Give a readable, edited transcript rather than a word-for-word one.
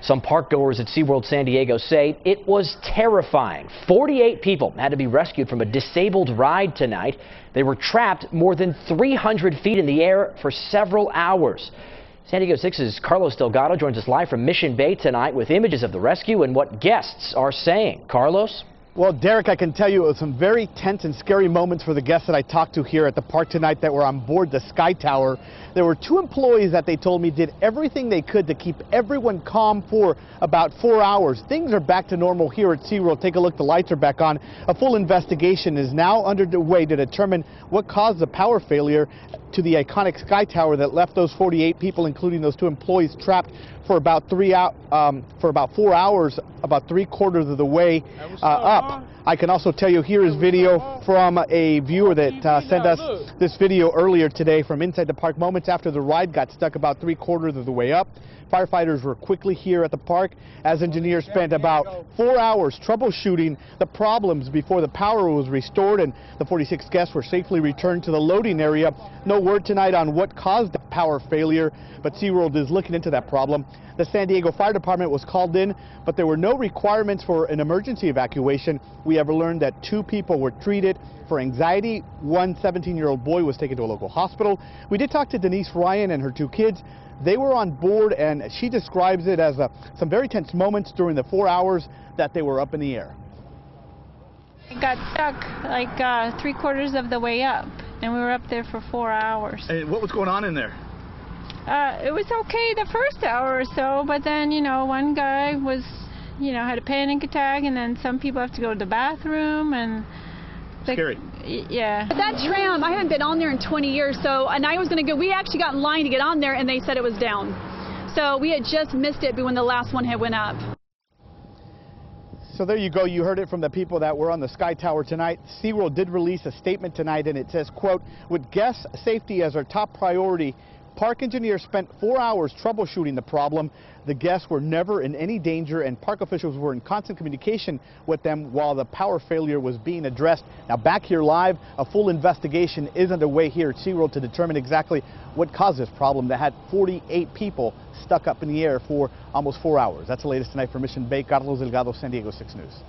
Some park goers at SeaWorld San Diego say it was terrifying. 48 people had to be rescued from a disabled ride tonight. They were trapped more than 300 feet in the air for several hours. San Diego 6's Carlos Delgado joins us live from Mission Bay tonight with images of the rescue and what guests are saying. Carlos? Well, Derek, I can tell you it was some very tense and scary moments for the guests that I talked to here at the park tonight that were on board the Skytower. There were 2 employees that they told me did everything they could to keep everyone calm for about 4 hours. Things are back to normal here at SeaWorld. Take a look, the lights are back on. A full investigation is now underway to determine what caused the power failure to the iconic Skytower that left those 48 people, including those 2 employees, trapped for about 4 hours, about 3/4 of the way up. I can also tell you here is video from a viewer that sent us this video earlier today from inside the park moments after the ride got stuck about 3/4 of the way up. Firefighters were quickly here at the park as engineers spent about 4 hours troubleshooting the problems before the power was restored and the 46 guests were safely returned to the loading area. No word tonight on what caused the power failure, but SeaWorld is looking into that problem. The San Diego Fire Department was called in, but there were no requirements for an emergency evacuation. We have learned that 2 people were treated for anxiety. One 17-year-old boy was taken to a local hospital. We did talk to Denise Ryan and her 2 kids. They were on board, and she describes it as some very tense moments during the 4 hours that they were up in the air. It got stuck like 3/4 of the way up, and we were up there for 4 hours. And what was going on in there? It was okay the first hour or so, but then, one guy was, had a panic attack, and then some people have to go to the bathroom, and... Scary. Yeah. That tram, I haven't been on there in 20 years, and I was going to go, we actually got in line to get on there, and they said it was down. So we had just missed it when the last one had went up. So there you go. You heard it from the people that were on the Skytower tonight. SeaWorld did release a statement tonight, and it says, quote, with guest safety as our top priority, park engineers spent 4 hours troubleshooting the problem. The guests were never in any danger, and park officials were in constant communication with them while the power failure was being addressed. Now, back here live, a full investigation is underway here at SeaWorld to determine exactly what caused this problem that had 48 people stuck up in the air for almost 4 hours. That's the latest tonight from Mission Bay. Carlos Delgado, San Diego 6 News.